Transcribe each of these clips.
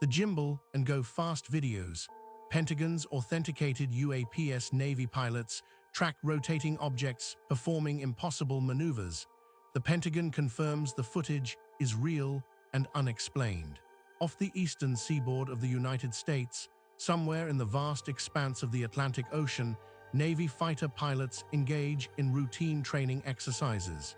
The Gimbal and Go Fast videos. Pentagon's authenticated UAPs Navy pilots track rotating objects performing impossible maneuvers. The Pentagon confirms the footage is real and unexplained. Off the eastern seaboard of the United States, somewhere in the vast expanse of the Atlantic Ocean, Navy fighter pilots engage in routine training exercises.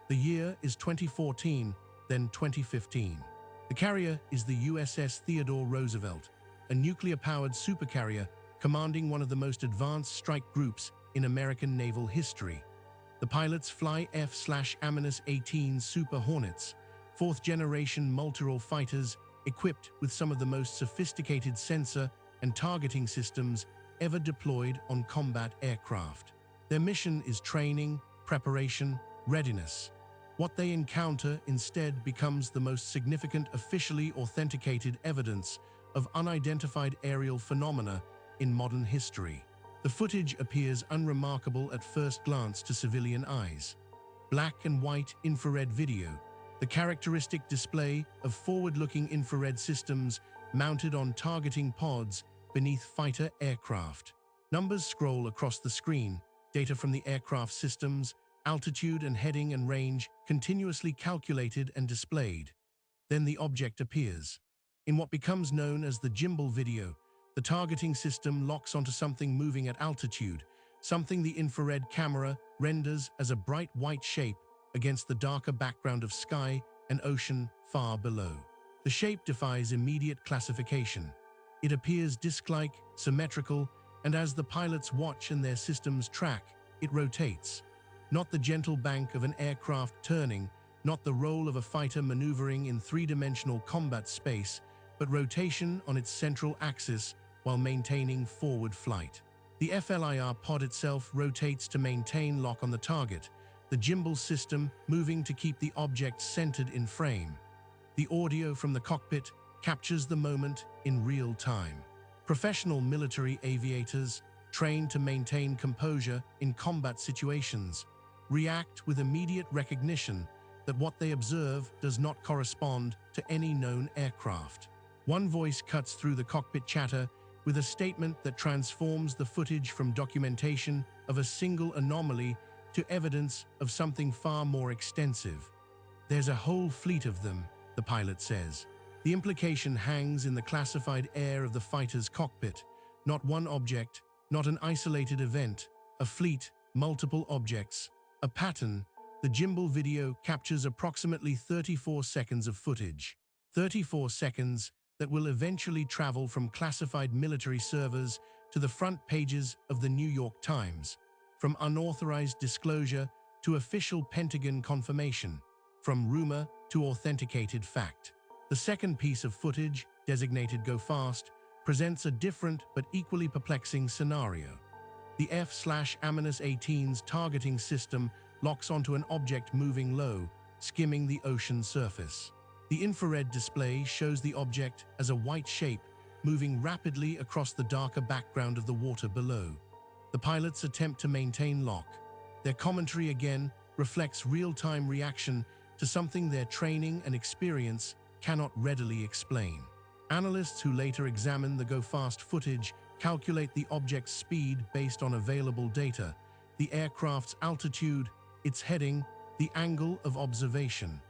The year is 2014, then 2015. The carrier is the USS Theodore Roosevelt, a nuclear-powered supercarrier commanding one of the most advanced strike groups in American naval history. The pilots fly F/A-18 Super Hornets, fourth-generation multirole fighters equipped with some of the most sophisticated sensor and targeting systems ever deployed on combat aircraft. Their mission is training, preparation, readiness. What they encounter instead becomes the most significant officially authenticated evidence of unidentified aerial phenomena in modern history. The footage appears unremarkable at first glance to civilian eyes. Black and white infrared video, the characteristic display of forward-looking infrared systems mounted on targeting pods beneath fighter aircraft. Numbers scroll across the screen, data from the aircraft systems, altitude and heading and range continuously calculated and displayed. Then the object appears. In what becomes known as the Gimbal video, the targeting system locks onto something moving at altitude, something the infrared camera renders as a bright white shape against the darker background of sky and ocean far below. The shape defies immediate classification. It appears disc-like, symmetrical, and as the pilots watch and their systems track, it rotates. Not the gentle bank of an aircraft turning, not the role of a fighter maneuvering in three-dimensional combat space, but rotation on its central axis while maintaining forward flight. The FLIR pod itself rotates to maintain lock on the target, the gimbal system moving to keep the object centered in frame. The audio from the cockpit captures the moment in real time. Professional military aviators, trained to maintain composure in combat situations, react with immediate recognition that what they observe does not correspond to any known aircraft. One voice cuts through the cockpit chatter with a statement that transforms the footage from documentation of a single anomaly to evidence of something far more extensive. "There's a whole fleet of them," the pilot says. The implication hangs in the classified air of the fighter's cockpit. Not one object, not an isolated event, a fleet, multiple objects, a pattern. The gimbal video captures approximately 34 seconds of footage. 34 seconds that will eventually travel from classified military servers to the front pages of the New York Times, from unauthorized disclosure to official Pentagon confirmation, from rumor to authenticated fact. The second piece of footage, designated Go Fast, presents a different but equally perplexing scenario. The F/A-18's targeting system locks onto an object moving low, skimming the ocean surface. The infrared display shows the object as a white shape moving rapidly across the darker background of the water below. The pilots attempt to maintain lock. Their commentary again reflects real-time reaction to something their training and experience cannot readily explain. Analysts who later examine the Go Fast footage calculate the object's speed based on available data, the aircraft's altitude, its heading, the angle of observation.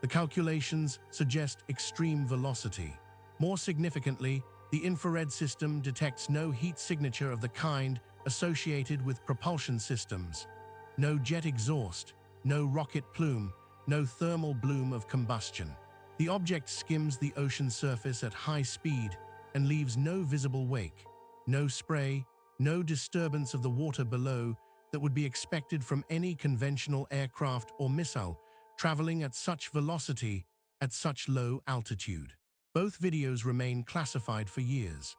The calculations suggest extreme velocity. More significantly, the infrared system detects no heat signature of the kind associated with propulsion systems. No jet exhaust, no rocket plume, no thermal bloom of combustion. The object skims the ocean surface at high speed and leaves no visible wake, no spray, no disturbance of the water below that would be expected from any conventional aircraft or missile traveling at such velocity at such low altitude. Both videos remain classified for years.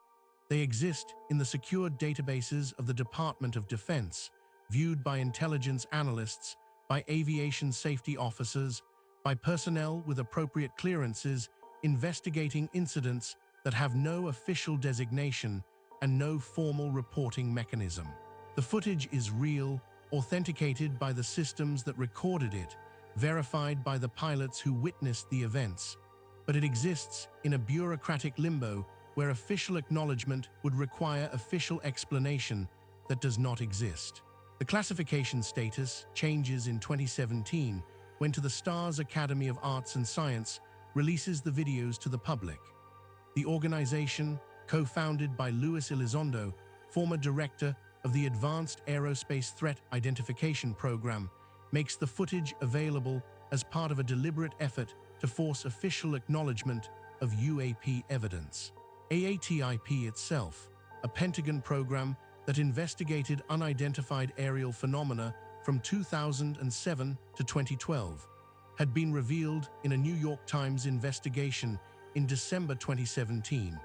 They exist in the secured databases of the Department of Defense, viewed by intelligence analysts, by aviation safety officers, by personnel with appropriate clearances investigating incidents that have no official designation and no formal reporting mechanism. The footage is real, authenticated by the systems that recorded it, verified by the pilots who witnessed the events. but it exists in a bureaucratic limbo where official acknowledgement would require official explanation that does not exist. The classification status changes in 2017 when the Stars Academy of Arts and Science releases the videos to the public. The organization, co-founded by Luis Elizondo, former director of the Advanced Aerospace Threat Identification Program, makes the footage available as part of a deliberate effort to force official acknowledgement of UAP evidence. AATIP itself, a Pentagon program that investigated unidentified aerial phenomena from 2007 to 2012, had been revealed in a New York Times investigation in December 2017,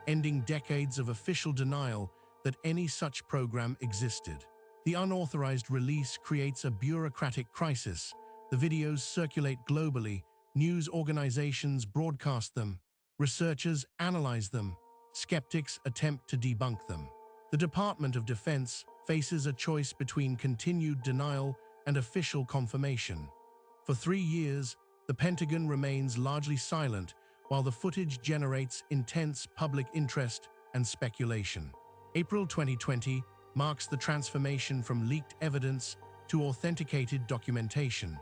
ending decades of official denial that any such program existed. The unauthorized release creates a bureaucratic crisis. The videos circulate globally, news organizations broadcast them, researchers analyze them, skeptics attempt to debunk them. The Department of Defense faces a choice between continued denial and official confirmation. For 3 years, the Pentagon remains largely silent while the footage generates intense public interest and speculation. April 2020 marks the transformation from leaked evidence to authenticated documentation.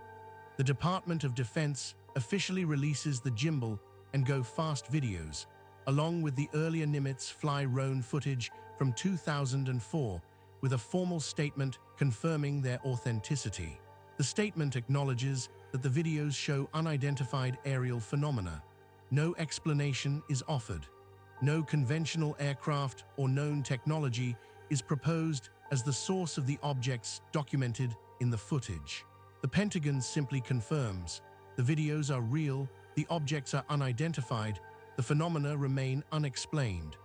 The Department of Defense officially releases the Gimbal and Go Fast videos, along with the earlier Nimitz Fly Roan footage from 2004, with a formal statement confirming their authenticity. The statement acknowledges that the videos show unidentified aerial phenomena. No explanation is offered. No conventional aircraft or known technology is proposed as the source of the objects documented in the footage. The Pentagon simply confirms the videos are real, the objects are unidentified, the phenomena remain unexplained.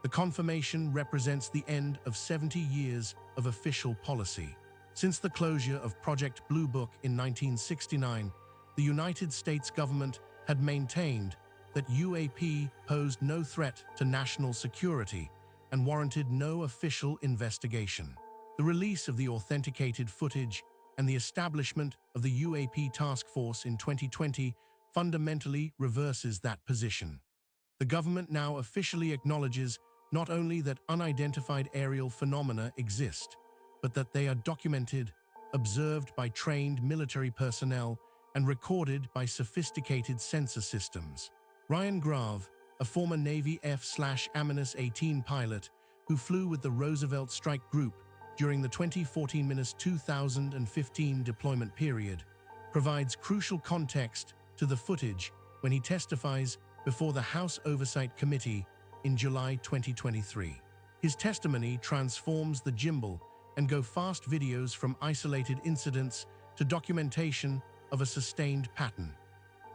The confirmation represents the end of 70 years of official policy. Since the closure of Project Blue Book in 1969, the United States government had maintained that UAP posed no threat to national security and warranted no official investigation. The release of the authenticated footage and the establishment of the UAP task force in 2020 fundamentally reverses that position. The government now officially acknowledges not only that unidentified aerial phenomena exist, but that they are documented, observed by trained military personnel, and recorded by sophisticated sensor systems. Ryan Grave, a former Navy F/A-18 pilot who flew with the Roosevelt Strike Group during the 2014–2015 deployment period, provides crucial context to the footage when he testifies before the House Oversight Committee in July 2023. His testimony transforms the Gimbal and Go Fast videos from isolated incidents to documentation of a sustained pattern.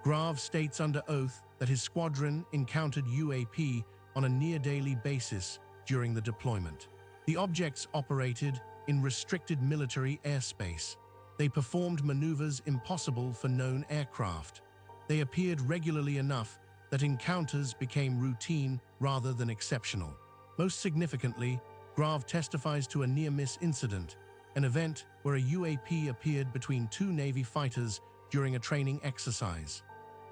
Grave states under oath that his squadron encountered UAP on a near-daily basis during the deployment. The objects operated in restricted military airspace. They performed maneuvers impossible for known aircraft. They appeared regularly enough that encounters became routine rather than exceptional. Most significantly, Grave testifies to a near-miss incident, an event where a UAP appeared between 2 Navy fighters during a training exercise.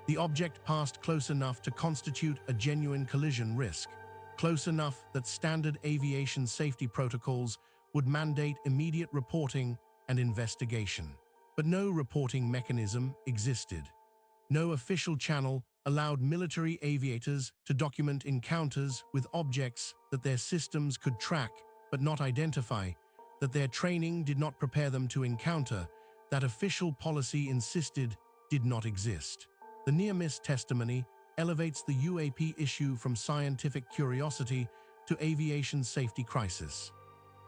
The object passed close enough to constitute a genuine collision risk, close enough that standard aviation safety protocols would mandate immediate reporting and investigation. But no reporting mechanism existed. No official channel allowed military aviators to document encounters with objects that their systems could track but not identify, that their training did not prepare them to encounter, that official policy insisted did not exist. The near-miss testimony elevates the UAP issue from scientific curiosity to aviation safety crisis.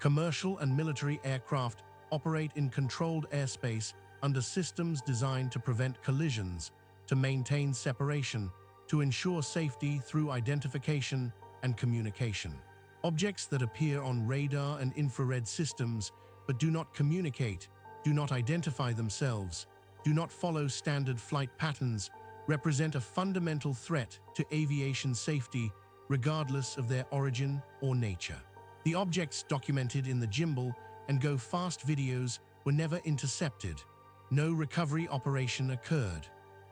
Commercial and military aircraft operate in controlled airspace under systems designed to prevent collisions, to maintain separation, to ensure safety through identification and communication. Objects that appear on radar and infrared systems but do not communicate, do not identify themselves, do not follow standard flight patterns, represent a fundamental threat to aviation safety regardless of their origin or nature. The objects documented in the Gimbal and Go Fast videos were never intercepted. No recovery operation occurred.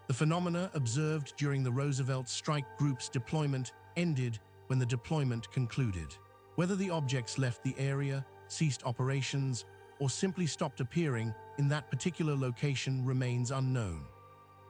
The phenomena observed during the Roosevelt Strike Group's deployment ended when the deployment concluded. Whether the objects left the area, ceased operations, or simply stopped appearing in that particular location remains unknown.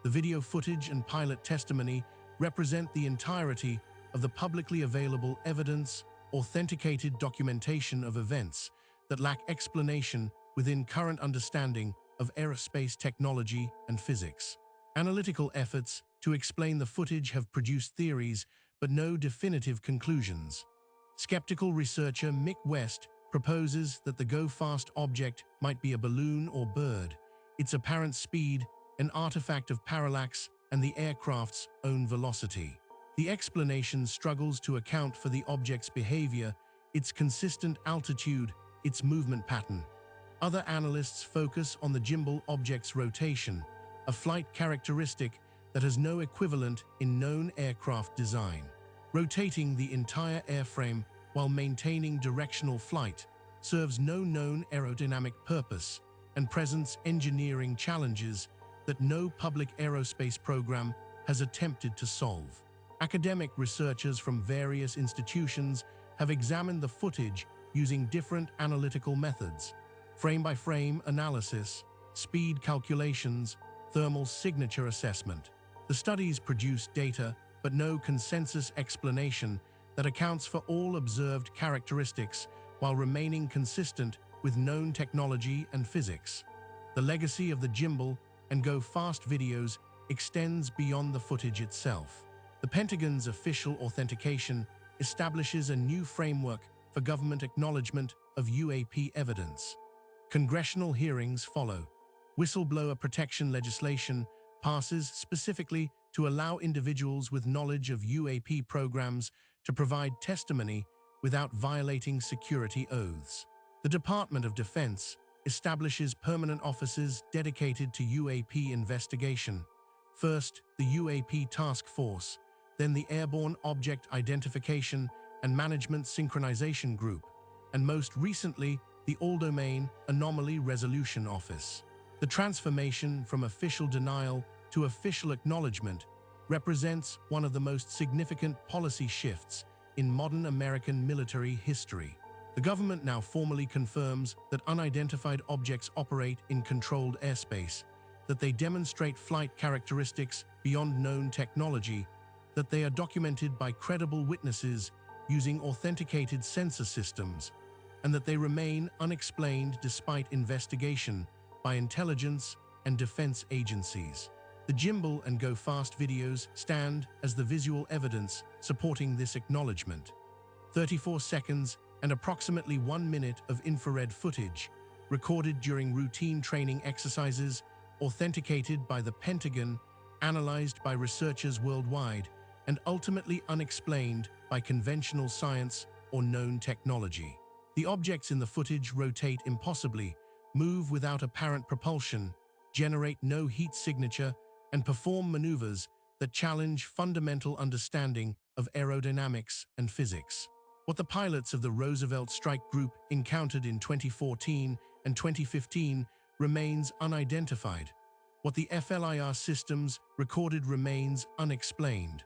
The video footage and pilot testimony represent the entirety of the publicly available evidence, authenticated documentation of events that lack explanation within current understanding of aerospace technology and physics. Analytical efforts to explain the footage have produced theories, but no definitive conclusions. Skeptical researcher Mick West proposes that the go-fast object might be a balloon or bird, its apparent speed an artifact of parallax and the aircraft's own velocity. The explanation struggles to account for the object's behavior, its consistent altitude, its movement pattern. Other analysts focus on the gimbal object's rotation, a flight characteristic that has no equivalent in known aircraft design. Rotating the entire airframe while maintaining directional flight serves no known aerodynamic purpose and presents engineering challenges that no public aerospace program has attempted to solve. Academic researchers from various institutions have examined the footage using different analytical methods: frame-by-frame analysis, speed calculations, thermal signature assessment. The studies produce data, but no consensus explanation that accounts for all observed characteristics while remaining consistent with known technology and physics. The legacy of the gimbal and go-fast videos extends beyond the footage itself. The Pentagon's official authentication establishes a new framework for government acknowledgement of UAP evidence. Congressional hearings follow. Whistleblower protection legislation passes specifically to allow individuals with knowledge of UAP programs to provide testimony without violating security oaths. The Department of Defense establishes permanent offices dedicated to UAP investigation. First, the UAP Task Force, then the Airborne Object Identification and Management Synchronization Group, and most recently, the All-Domain Anomaly Resolution Office. The transformation from official denial to official acknowledgement represents one of the most significant policy shifts in modern American military history. The government now formally confirms that unidentified objects operate in controlled airspace, that they demonstrate flight characteristics beyond known technology, that they are documented by credible witnesses using authenticated sensor systems, and that they remain unexplained despite investigation by intelligence and defense agencies. The gimbal and go-fast videos stand as the visual evidence supporting this acknowledgement. 34 seconds and approximately 1 minute of infrared footage, recorded during routine training exercises, authenticated by the Pentagon, analyzed by researchers worldwide, and ultimately unexplained by conventional science or known technology. The objects in the footage rotate impossibly, move without apparent propulsion, generate no heat signature, and perform maneuvers that challenge fundamental understanding of aerodynamics and physics. What the pilots of the Roosevelt Strike Group encountered in 2014 and 2015 remains unidentified. What the FLIR systems recorded remains unexplained.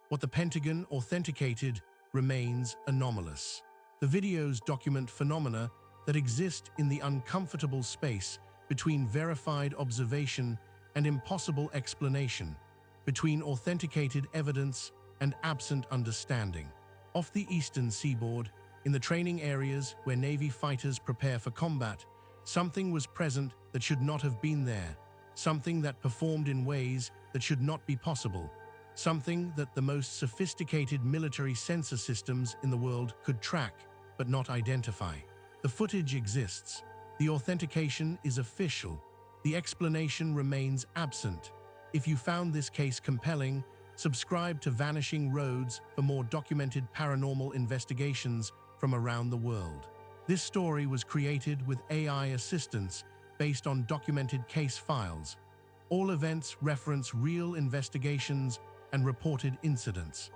What the Pentagon authenticated remains anomalous. The videos document phenomena that exist in the uncomfortable space between verified observation and impossible explanation, between authenticated evidence and absent understanding. Off the eastern seaboard, in the training areas where Navy fighters prepare for combat, something was present that should not have been there, something that performed in ways that should not be possible, something that the most sophisticated military sensor systems in the world could track but not identify. The footage exists. The authentication is official. The explanation remains absent. If you found this case compelling, subscribe to Vanishing Roads for more documented paranormal investigations from around the world. This story was created with AI assistance based on documented case files. All events reference real investigations and reported incidents.